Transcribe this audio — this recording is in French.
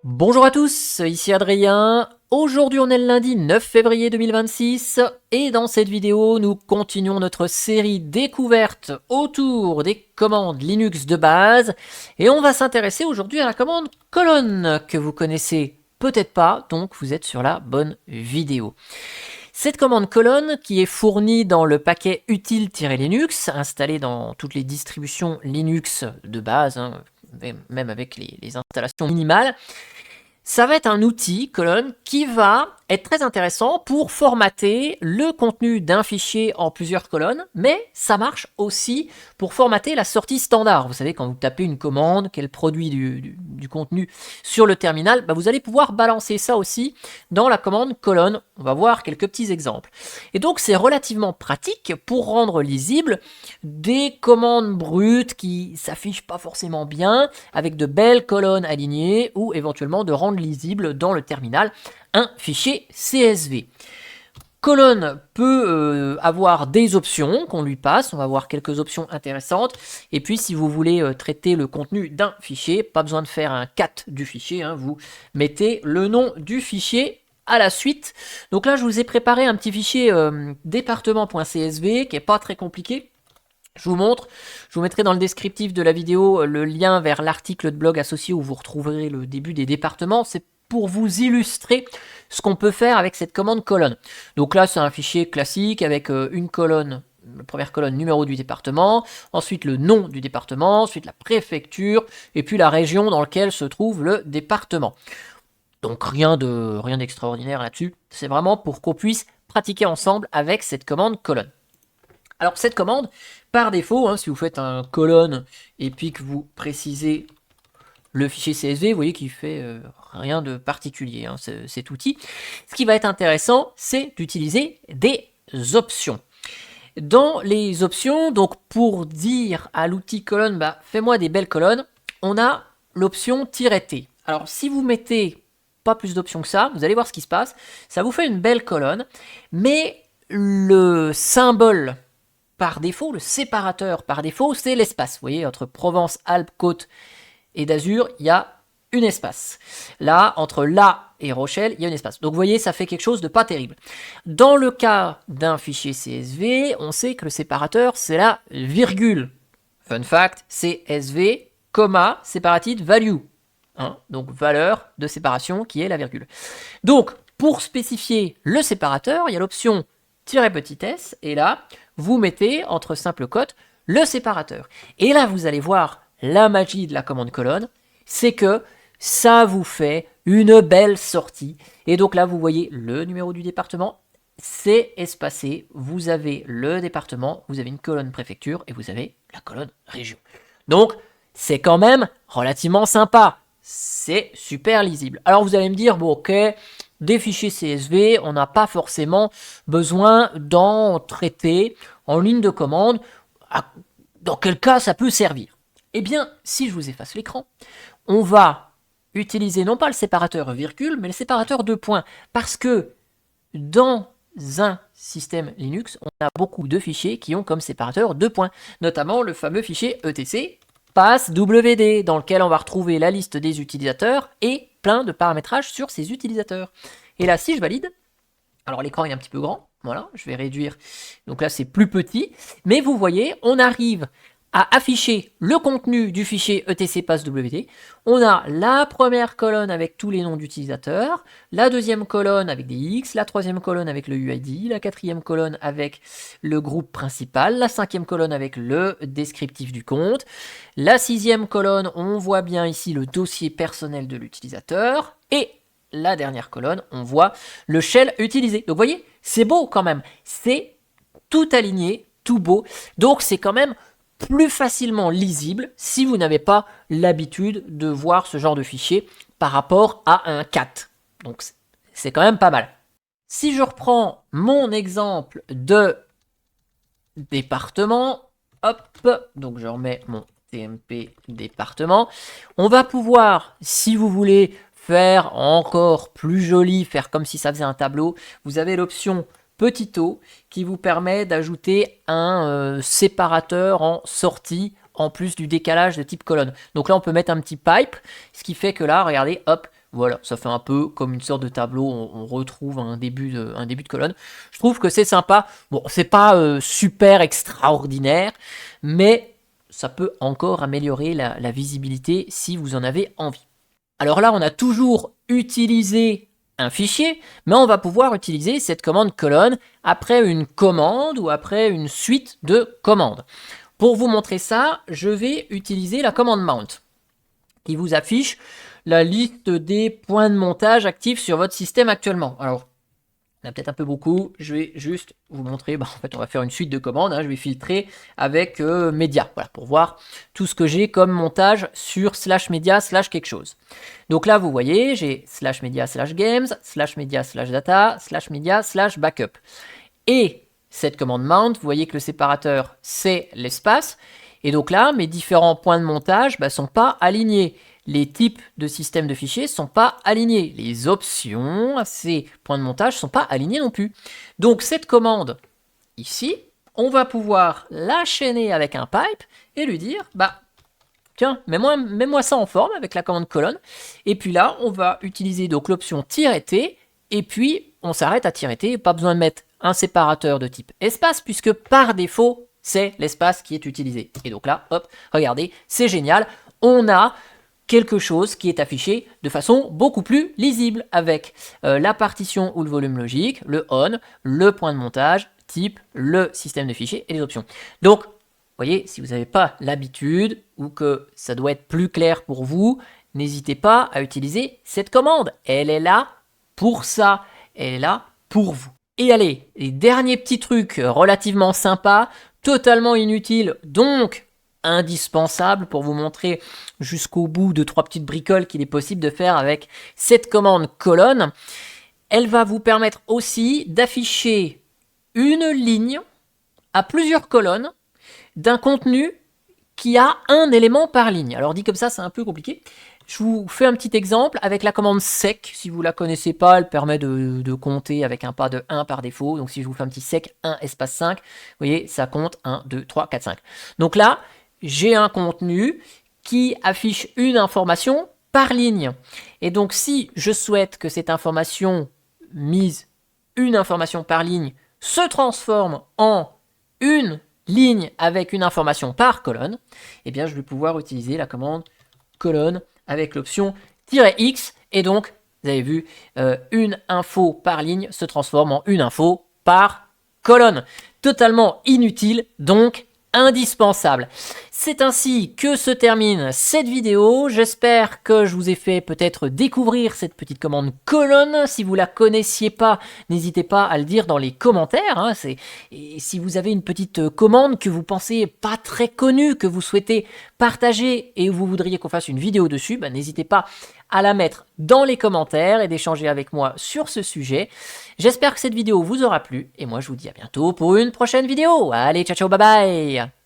Bonjour à tous, ici Adrien. Aujourd'hui on est le lundi 9 février 2026 et dans cette vidéo nous continuons notre série découverte autour des commandes Linux de base et on va s'intéresser aujourd'hui à la commande colonne que vous connaissez peut-être pas, donc vous êtes sur la bonne vidéo. Cette commande colonne qui est fournie dans le paquet utile-linux installé dans toutes les distributions Linux de base, même avec les installations minimales. Ça va être un outil, colonne, qui va être très intéressant pour formater le contenu d'un fichier en plusieurs colonnes, mais ça marche aussi pour formater la sortie standard. Vous savez, quand vous tapez une commande, qu'elle produit du contenu sur le terminal, vous allez pouvoir balancer ça aussi dans la commande colonne. On va voir quelques petits exemples. Et donc, c'est relativement pratique pour rendre lisible des commandes brutes qui s'affichent pas forcément bien, avec de belles colonnes alignées, ou éventuellement de rendre lisible dans le terminal un fichier CSV. Colonne peut avoir des options qu'on lui passe, on va voir quelques options intéressantes, et puis si vous voulez traiter le contenu d'un fichier, pas besoin de faire un cat du fichier, vous mettez le nom du fichier à la suite. Donc là je vous ai préparé un petit fichier département.csv qui est pas très compliqué. Je vous montre, je vous mettrai dans le descriptif de la vidéo le lien vers l'article de blog associé où vous retrouverez le début des départements. C'est pour vous illustrer ce qu'on peut faire avec cette commande colonne. Donc là, c'est un fichier classique avec une colonne, la première colonne numéro du département, ensuite le nom du département, ensuite la préfecture, et puis la région dans laquelle se trouve le département. Donc rien d'extraordinaire là-dessus. C'est vraiment pour qu'on puisse pratiquer ensemble avec cette commande colonne. Alors cette commande, par défaut, si vous faites un colonne et puis que vous précisez le fichier CSV, vous voyez qu'il fait rien de particulier, cet outil. Ce qui va être intéressant, c'est d'utiliser des options. Dans les options, donc pour dire à l'outil colonne, fais-moi des belles colonnes, on a l'option "-t". Alors si vous mettez pas plus d'options que ça, vous allez voir ce qui se passe. Ça vous fait une belle colonne, mais le symbole par défaut, le séparateur par défaut, c'est l'espace. Vous voyez, entre Provence, Alpes, Côte et d'Azur, il y a un espace. Là, entre là et Rochelle, il y a un espace. Donc vous voyez, ça fait quelque chose de pas terrible. Dans le cas d'un fichier CSV, on sait que le séparateur, c'est la virgule. Fun fact, CSV, comma, separated value. Donc valeur de séparation qui est la virgule. Donc, pour spécifier le séparateur, il y a l'option "-s, et là, vous mettez entre simple cote le séparateur. Et là, vous allez voir la magie de la commande colonne, c'est que ça vous fait une belle sortie. Et donc là, vous voyez le numéro du département, c'est espacé, vous avez le département, vous avez une colonne préfecture et vous avez la colonne région. Donc, c'est quand même relativement sympa. C'est super lisible. Alors vous allez me dire, bon ok, des fichiers CSV, on n'a pas forcément besoin d'en traiter en ligne de commande. Dans quel cas ça peut servir? Eh bien, si je vous efface l'écran, on va utiliser non pas le séparateur virgule, mais le séparateur de points. Parce que dans un système Linux, on a beaucoup de fichiers qui ont comme séparateur deux points, notamment le fameux fichier etc passwd, dans lequel on va retrouver la liste des utilisateurs et plein de paramétrages sur ces utilisateurs. Et là, si je valide, alors l'écran est un petit peu grand, voilà, je vais réduire, donc là c'est plus petit, mais vous voyez, on arrive à afficher le contenu du fichier etc passwd. On a la première colonne avec tous les noms d'utilisateurs, la deuxième colonne avec des X, la troisième colonne avec le UID, la quatrième colonne avec le groupe principal, la cinquième colonne avec le descriptif du compte, la sixième colonne, on voit bien ici le dossier personnel de l'utilisateur, et la dernière colonne, on voit le shell utilisé. Donc vous voyez, c'est beau quand même, c'est tout aligné, tout beau, donc c'est quand même plus facilement lisible si vous n'avez pas l'habitude de voir ce genre de fichier par rapport à un cat. Donc c'est quand même pas mal. Si je reprends mon exemple de département, hop, donc je remets mon TMP département, on va pouvoir, si vous voulez faire encore plus joli, faire comme si ça faisait un tableau, vous avez l'option petit o qui vous permet d'ajouter un séparateur en sortie en plus du décalage de type colonne. Donc là, on peut mettre un petit pipe, ce qui fait que là, regardez, hop, Voilà, ça fait un peu comme une sorte de tableau, on retrouve un début de colonne. Je trouve que c'est sympa. Bon, c'est pas super extraordinaire, mais ça peut encore améliorer la visibilité si vous en avez envie. Alors là, on a toujours utilisé un fichier, mais on va pouvoir utiliser cette commande colonne après une commande ou après une suite de commandes. Pour vous montrer ça, je vais utiliser la commande mount, qui vous affiche la liste des points de montage actifs sur votre système actuellement. Alors, il y en a peut-être un peu beaucoup, je vais juste vous montrer, en fait on va faire une suite de commandes, je vais filtrer avec média, voilà, pour voir tout ce que j'ai comme montage sur /media/ quelque chose. Donc là vous voyez, j'ai /media/ games, /media/ data, /media/ backup. Et cette commande mount, vous voyez que le séparateur c'est l'espace, et donc là mes différents points de montage ne sont pas alignés. Les types de systèmes de fichiers ne sont pas alignés. Les options à ces points de montage ne sont pas alignés non plus. Donc cette commande, ici, on va pouvoir la chaîner avec un pipe et lui dire, tiens, mets-moi ça en forme avec la commande colonne. Et puis là, on va utiliser donc l'option "-t", et puis on s'arrête à "-t", pas besoin de mettre un séparateur de type espace, puisque par défaut, c'est l'espace qui est utilisé. Et donc là, hop, regardez, c'est génial. On a quelque chose qui est affiché de façon beaucoup plus lisible avec la partition ou le volume logique, le on, le point de montage, type, le système de fichiers et les options. Donc, vous voyez, si vous n'avez pas l'habitude ou que ça doit être plus clair pour vous, n'hésitez pas à utiliser cette commande. Elle est là pour ça. Elle est là pour vous. Et allez, les derniers petits trucs relativement sympas, totalement inutiles, donc indispensable pour vous montrer jusqu'au bout de 3 petites bricoles qu'il est possible de faire avec cette commande colonne. Elle va vous permettre aussi d'afficher une ligne à plusieurs colonnes d'un contenu qui a un élément par ligne. Alors dit comme ça, c'est un peu compliqué. Je vous fais un petit exemple avec la commande sec. Si vous ne la connaissez pas, elle permet de compter avec un pas de 1 par défaut. Donc si je vous fais un petit sec 1 espace 5, vous voyez, ça compte 1, 2, 3, 4, 5. Donc là, j'ai un contenu qui affiche une information par ligne. Et donc, si je souhaite que cette information mise, une information par ligne, se transforme en une ligne avec une information par colonne, eh bien, je vais pouvoir utiliser la commande colonne avec l'option "-x". Et donc, vous avez vu, une info par ligne se transforme en une info par colonne. Totalement inutile, donc indispensable. C'est ainsi que se termine cette vidéo. J'espère que je vous ai fait peut-être découvrir cette petite commande colonne. Si vous la connaissiez pas, n'hésitez pas à le dire dans les commentaires. Et si vous avez une petite commande que vous pensez pas très connue, que vous souhaitez partager et vous voudriez qu'on fasse une vidéo dessus, n'hésitez pas à la mettre dans les commentaires et d'échanger avec moi sur ce sujet. J'espère que cette vidéo vous aura plu et moi je vous dis à bientôt pour une prochaine vidéo. Allez, ciao ciao, bye bye.